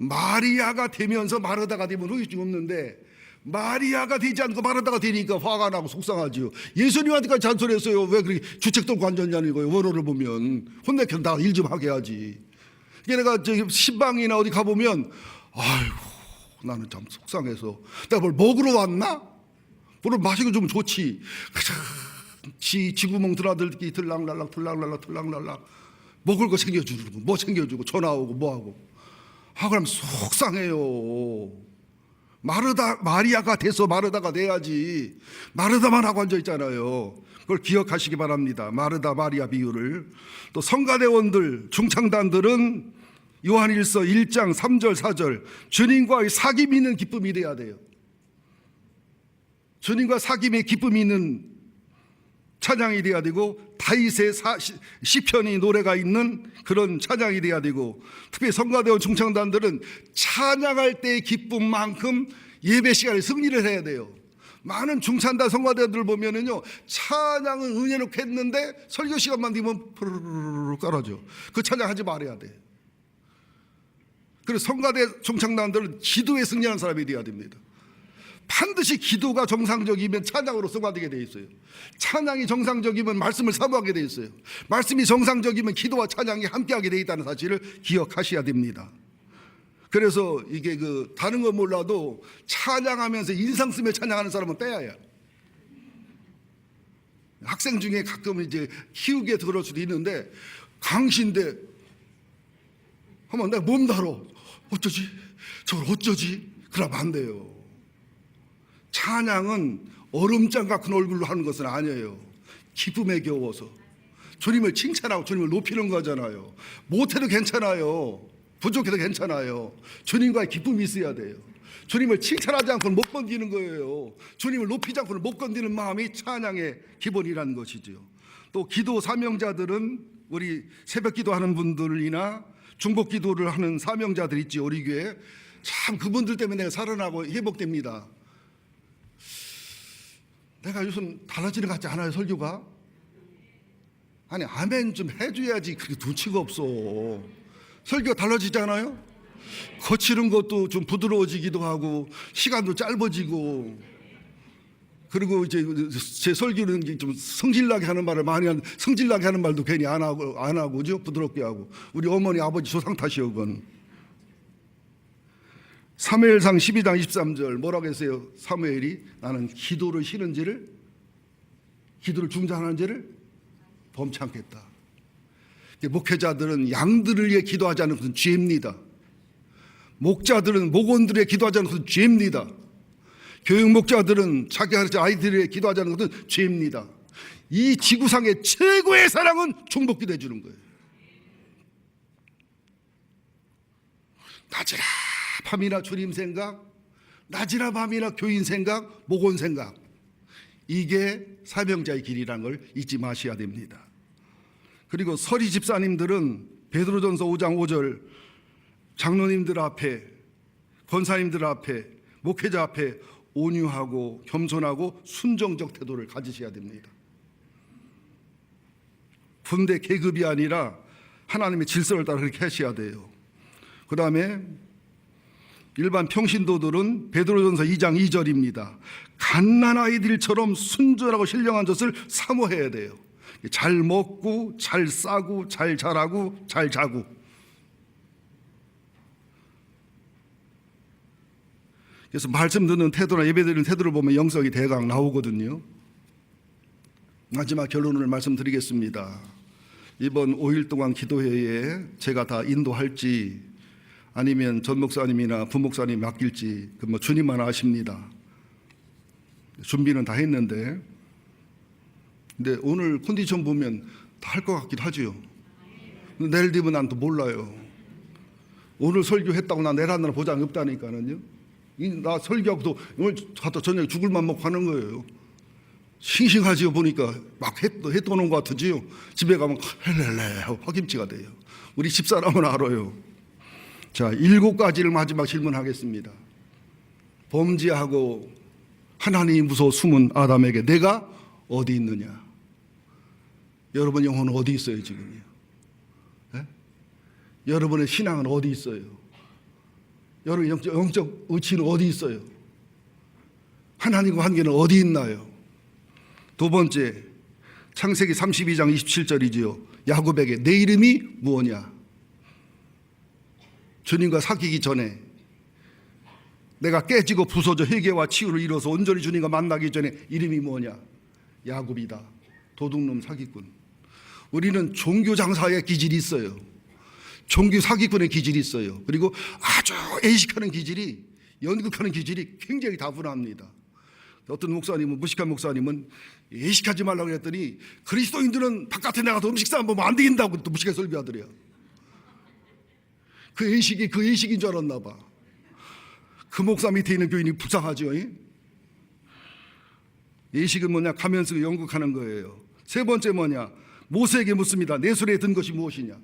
마리아가 되면서 마르다가 되면 의심이 없는데 마리아가 되지 않고 마르다가 되니까 화가 나고 속상하지요. 예수님한테까지 잔소리했어요. 왜 그렇게 주책도 관전냐는 거예요. 원어를 보면 혼내켜 다 일 좀 하게 하지. 내가 저기 신방이나 어디 가보면 아이고 나는 참 속상해서 내가 뭘 먹으러 왔나? 뭘 마시고 좀 좋지. 지구멍 드나들기 들락날락 먹을 거 챙겨주고 뭐 챙겨주고 전화 오고 뭐하고. 그럼 속상해요. 마리아가 돼서 마르다가 돼야지. 마르다만 하고 앉아있잖아요. 그걸 기억하시기 바랍니다. 마르다 마리아 비유를. 또 성가대원들, 중창단들은 요한일서 1장 3절 4절 주님과의 사귐이 있는 기쁨이 돼야 돼요. 주님과 사귐의 기쁨이 있는 찬양이 돼야 되고 다윗의 시편이 노래가 있는 그런 찬양이 돼야 되고, 특히 성가대원 중창단들은 찬양할 때의 기쁨만큼 예배 시간에 승리를 해야 돼요. 많은 중창단 성가대원들 보면은요, 찬양은 은혜롭게 했는데 설교 시간만 되면 푸르르르 깔아줘. 그 찬양하지 말아야 돼. 그래서 성가대 중창단들은 기도에 승리하는 사람이 돼야 됩니다. 반드시 기도가 정상적이면 찬양으로 승화되게 돼 있어요. 찬양이 정상적이면 말씀을 사모하게 돼 있어요. 말씀이 정상적이면 기도와 찬양이 함께하게 돼 있다는 사실을 기억하셔야 됩니다. 그래서 이게 다른 건 몰라도 찬양하면서 인상 쓰며 찬양하는 사람은 빼야 해요. 학생 중에 가끔 이제 키우게 들을 수도 있는데 강시인데 하면 내가 몸다뤄 어쩌지? 저걸 어쩌지? 그러면 안 돼요. 찬양은 얼음장 같은 얼굴로 하는 것은 아니에요. 기쁨에 겨워서 주님을 칭찬하고 주님을 높이는 거잖아요. 못해도 괜찮아요. 부족해도 괜찮아요. 주님과의 기쁨이 있어야 돼요. 주님을 칭찬하지 않고는 못 건디는 거예요. 주님을 높이지 않고는 못 건디는 마음이 찬양의 기본이라는 것이죠. 또 기도 사명자들은 우리 새벽 기도하는 분들이나 중복 기도를 하는 사명자들 있지, 우리 교회. 참 그분들 때문에 내가 살아나고 회복됩니다. 내가 요즘 달라지는 것 같지 않아요, 설교가? 아니 아멘 좀 해줘야지. 그렇게 눈치가 없어. 설교가 달라지지 않아요? 거치는 것도 좀 부드러워지기도 하고 시간도 짧아지고, 그리고 이제 제 설교는 좀 성질나게 하는 말을 많이 하는, 성질나게 하는 말도 괜히 안 하고 그죠? 부드럽게 하고. 우리 어머니 아버지 조상 탓이요 그건. 사무엘상 12장 23절 뭐라고 했어요? 사무엘이 나는 기도를 중단하는 죄를 범치 않겠다. 목회자들은 양들을 위해 기도하지 않는 것은 죄입니다. 목자들은 목원들에 기도하지 않는 것은 죄입니다. 교육 목자들은 자기 아이들에 기도하지 않는 것은 죄입니다. 이 지구상의 최고의 사랑은 중복 기도해 주는 거예요. 낮이나 밤이나 주님 생각, 낮이나 밤이나 교인 생각, 목원 생각, 이게 사명자의 길이라는 걸 잊지 마셔야 됩니다. 그리고 서리 집사님들은 베드로전서 5장 5절 장로님들 앞에, 권사님들 앞에, 목회자 앞에 온유하고 겸손하고 순정적 태도를 가지셔야 됩니다. 군대 계급이 아니라 하나님의 질서를 따라 그렇게 하셔야 돼요. 그 다음에 일반 평신도들은 베드로전서 2장 2절입니다. 갓난아이들처럼 순전하고 신령한 젖을 사모해야 돼요. 잘 먹고 잘 싸고 잘 자라고 잘 자고. 그래서 말씀 듣는 태도나 예배 드리는 태도를 보면 영성이 대강 나오거든요. 마지막 결론을 말씀드리겠습니다. 이번 5일 동안 기도회에 제가 다 인도할지 아니면 전 목사님이나 부목사님 맡길지 뭐 주님만 아십니다. 준비는 다 했는데, 근데 오늘 컨디션 보면 다 할 것 같기도 하지요. 내일 되면 난 또 몰라요. 오늘 설교했다고 나 내일 하느라 보장이 없다니까는요. 나 설교하고도 오늘 갔다 저녁에 죽을 맘 먹고 하는 거예요. 싱싱하지요. 보니까 막 해 떠는 것 같으지요. 집에 가면 헬렐레 하고 파김치가 돼요. 우리 집사람은 알아요. 자, 7가지를 마지막 질문하겠습니다. 범죄하고 하나님이 무서워 숨은 아담에게 내가 어디 있느냐? 여러분 영혼은 어디 있어요 지금요? 네? 여러분의 신앙은 어디 있어요? 여러분 영적 의치는 어디 있어요? 하나님과 관계는 어디 있나요? 두 번째, 창세기 32장 27절이지요. 야곱에게 내 이름이 무엇냐? 주님과 사귀기 전에 내가 깨지고 부서져 회개와 치유를 이뤄서 온전히 주님과 만나기 전에 이름이 뭐냐? 야곱이다. 도둑놈 사기꾼. 우리는 종교 장사의 기질이 있어요. 종교 사기꾼의 기질이 있어요. 그리고 아주 애식하는 기질이, 연극하는 기질이 굉장히 다분합니다. 어떤 목사님은, 무식한 목사님은 애식하지 말라고 했더니 그리스도인들은 바깥에 나가서 음식 싸움 보면 안 되긴다고 또 무식하게 설교하더래요. 그 애식인 줄 알았나 봐. 그 목사 밑에 있는 교인이 불쌍하죠. 예식은 뭐냐? 가면 쓰고 연극하는 거예요. 세 번째 뭐냐? 모세에게 묻습니다. 내 손에 든 것이 무엇이냐?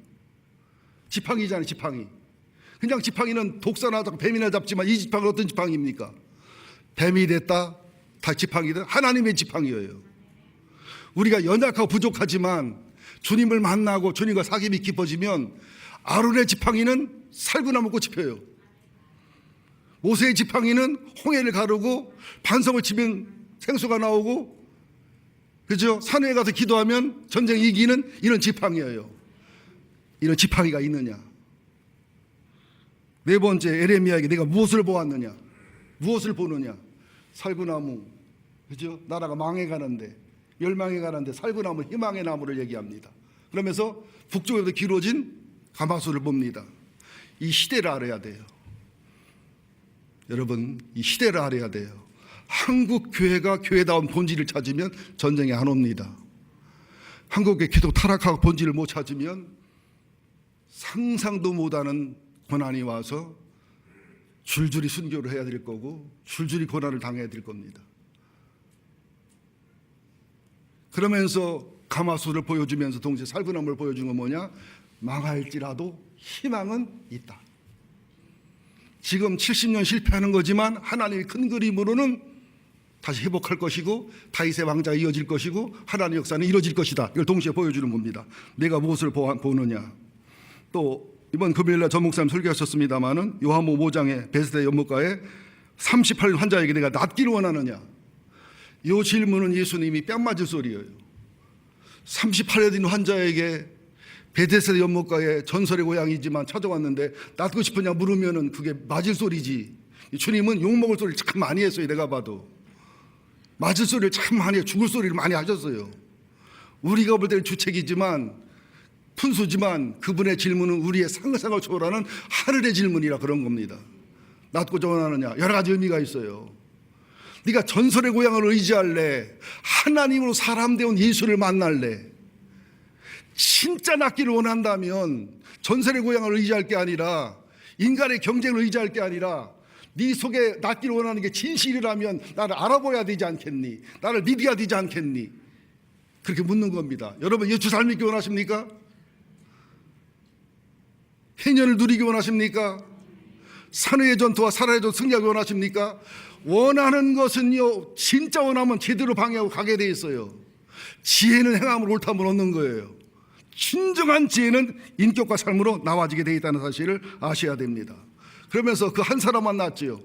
지팡이잖아요. 지팡이. 그냥 지팡이는 독사나 잡고 뱀이나 잡지만 이 지팡이는 어떤 지팡이입니까? 뱀이 됐다 다 지팡이든 하나님의 지팡이예요. 우리가 연약하고 부족하지만 주님을 만나고 주님과 사귐이 깊어지면 아론의 지팡이는 살구나무 꽃이 펴요. 모세의 지팡이는 홍해를 가르고 반석을 치면 생수가 나오고, 그죠? 산에 가서 기도하면 전쟁 이기는 이런 지팡이예요. 이런 지팡이가 있느냐? 네 번째, 에레미야에게 내가 무엇을 보았느냐? 무엇을 보느냐? 살구나무, 그죠? 나라가 망해가는데, 멸망해가는데 살구나무, 희망의 나무를 얘기합니다. 그러면서 북쪽에도 길어진 가마솥을 봅니다. 이 시대를 알아야 돼요. 여러분, 이 시대를 알아야 돼요. 한국 교회가 교회다운 본질을 찾으면 전쟁이 안 옵니다. 한국의 계속 타락하고 본질을 못 찾으면 상상도 못하는 고난이 와서 줄줄이 순교를 해야 될 거고 줄줄이 고난을 당해야 될 겁니다. 그러면서 가마솥을 보여주면서 동시에 살구나무를 보여준 건 뭐냐? 망할지라도 희망은 있다. 지금 70년 실패하는 거지만 하나님의 큰 그림으로는 다시 회복할 것이고 다윗의 왕자가 이어질 것이고 하나님의 역사는 이루어질 것이다. 이걸 동시에 보여주는 겁니다. 내가 무엇을 보느냐. 또 이번 금요일날 전 목사님 설교하셨습니다마는 요한복음 5장의 베스데 연못가에 38년 환자에게 내가 낫기를 원하느냐. 이 질문은 예수님이 뺨 맞을 소리예요. 38년 된 환자에게 베데스다 연못가에 전설의 고향이지만 찾아왔는데 낫고 싶으냐 물으면은 그게 맞을 소리지. 주님은 욕먹을 소리를 참 많이 했어요. 내가 봐도 맞을 소리를 참 많이 해요. 죽을 소리를 많이 하셨어요. 우리가 볼 때는 주책이지만 푼수지만 그분의 질문은 우리의 상상을 초월하는 하늘의 질문이라 그런 겁니다. 낫고자 원하느냐, 여러 가지 의미가 있어요. 네가 전설의 고향을 의지할래? 하나님으로 사람 되온 예수를 만날래? 진짜 낫기를 원한다면 전설의 고향을 의지할 게 아니라 인간의 경쟁을 의지할 게 아니라 네 속에 낫기를 원하는 게 진실이라면 나를 알아봐야 되지 않겠니? 나를 믿어야 되지 않겠니? 그렇게 묻는 겁니다. 여러분, 예수 잘 믿기 원하십니까? 해년을 누리기 원하십니까? 산후의 전투와 살아의 전투 승리하기 원하십니까? 원하는 것은요, 진짜 원하면 제대로 방해하고 가게 돼 있어요. 지혜는 행함으로 옳다함을 얻는 거예요. 진정한 지혜는 인격과 삶으로 나와지게 돼 있다는 사실을 아셔야 됩니다. 그러면서 그 한 사람 만났지요.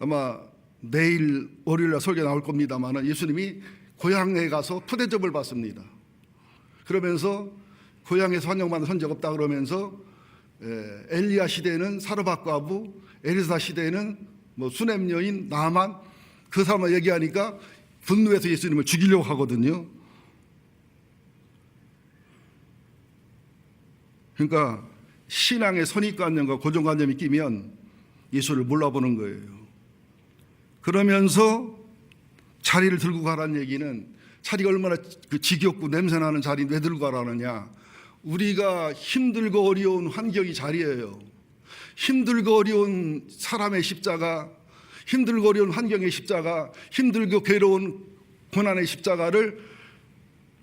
아마 내일 월요일날 설교 나올 겁니다만 예수님이 고향에 가서 푸대접을 받습니다. 그러면서 고향에서 환영받는 선지자가 없다 그러면서 엘리야 시대에는 사르밧 과부, 에리사 시대에는 뭐 수넴 여인, 나만 그 사람을 얘기하니까 분노해서 예수님을 죽이려고 하거든요. 그러니까 신앙의 선입관념과 고정관념이 끼면 예수를 몰라보는 거예요. 그러면서 자리를 들고 가라는 얘기는 자리가 얼마나 지겹고 냄새나는 자리 왜 들고 가라느냐. 우리가 힘들고 어려운 환경이 자리예요. 힘들고 어려운 사람의 십자가, 힘들고 어려운 환경의 십자가, 힘들고 괴로운 고난의 십자가를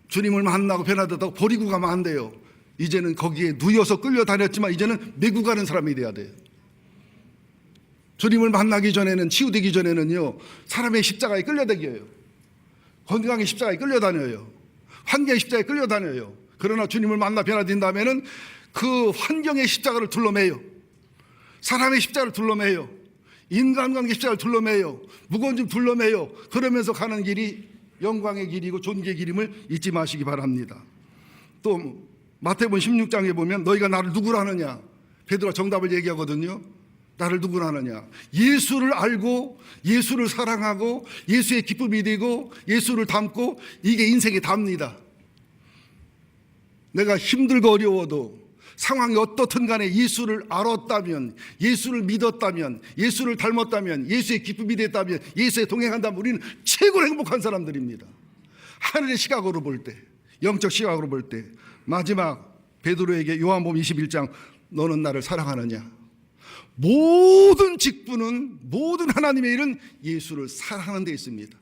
주님을 만나고 변화되다고 버리고 가면 안 돼요. 이제는 거기에 누여서 끌려다녔지만 이제는 메고 가는 사람이 돼야 돼요. 주님을 만나기 전에는, 치유되기 전에는요, 사람의 십자가에 끌려다녀요. 건강의 십자가에 끌려다녀요. 환경의 십자가에 끌려다녀요. 그러나 주님을 만나 변화된 다음에는 그 환경의 십자가를 둘러매요. 사람의 십자가를 둘러매요. 인간관계 십자가를 둘러매요. 무거운 짐 둘러매요. 그러면서 가는 길이 영광의 길이고 존귀의 길임을 잊지 마시기 바랍니다. 또 마태복음 16장에 보면 너희가 나를 누구라 하느냐, 베드로가 정답을 얘기하거든요. 나를 누구라 하느냐. 예수를 알고 예수를 사랑하고 예수의 기쁨이 되고 예수를 닮고 이게 인생의 답니다. 내가 힘들고 어려워도 상황이 어떻든 간에 예수를 알았다면, 예수를 믿었다면, 예수를 닮았다면, 예수의 기쁨이 됐다면, 예수에 동행한다면 우리는 최고로 행복한 사람들입니다. 하늘의 시각으로 볼 때, 영적 시각으로 볼 때. 마지막 베드로에게 요한복음 21장 너는 나를 사랑하느냐. 모든 직분은, 모든 하나님의 일은 예수를 사랑하는 데 있습니다.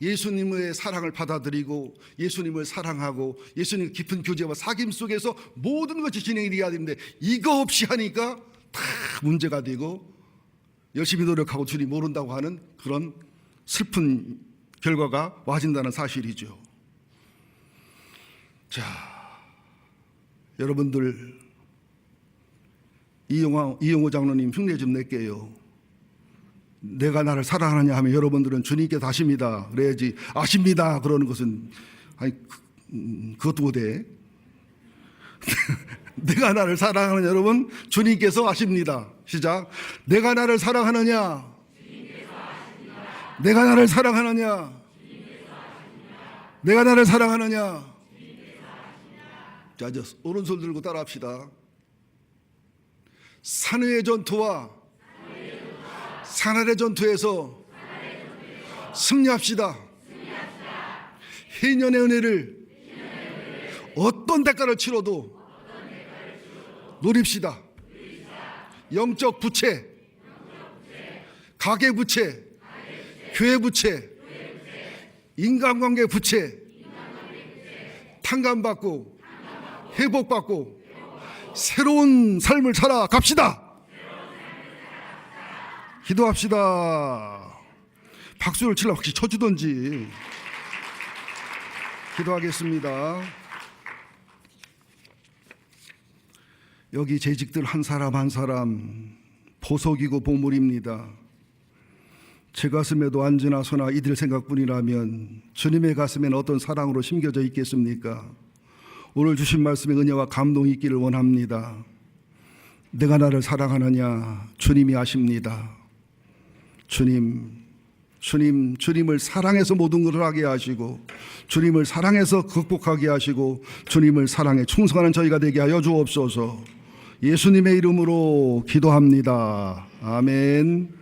예수님의 사랑을 받아들이고 예수님을 사랑하고 예수님 깊은 교제와 사귐 속에서 모든 것이 진행이 되어야 되는데 이거 없이 하니까 다 문제가 되고 열심히 노력하고 주님 모른다고 하는 그런 슬픈 결과가 와진다는 사실이죠. 자, 여러분들 이용호 장로님 흉내 좀 낼게요. 내가 나를 사랑하느냐 하면 여러분들은 주님께서 아십니다. 그래야지 아십니다. 그러는 것은 아니 그것도 못해. 내가 나를 사랑하는 여러분 주님께서 아십니다. 시작. 내가 나를 사랑하느냐? 내가 나를 사랑하느냐? 내가 나를 사랑하느냐? 자, 이제 오른손 들고 따라합시다. 산의 전투와 산알의 전투에서 승리합시다. 해년의 은혜를 어떤 대가를 치러도 누립시다. 영적 부채, 가계 부채, 교회 부채, 인간관계 부채, 탕감받고 회복받고 새로운 삶을 살아갑시다. 기도합시다. 박수를 치려고 혹시 쳐주던지. 기도하겠습니다. 여기 재직들 한 사람 한 사람 보석이고 보물입니다. 제 가슴에도 안지나 소나 이들 생각뿐이라면 주님의 가슴에는 어떤 사랑으로 심겨져 있겠습니까? 오늘 주신 말씀에 은혜와 감동이 있기를 원합니다. 내가 나를 사랑하느냐? 주님이 아십니다. 주님을 사랑해서 모든 것을 하게 하시고 주님을 사랑해서 극복하게 하시고 주님을 사랑해 충성하는 저희가 되게 하여 주옵소서. 예수님의 이름으로 기도합니다. 아멘.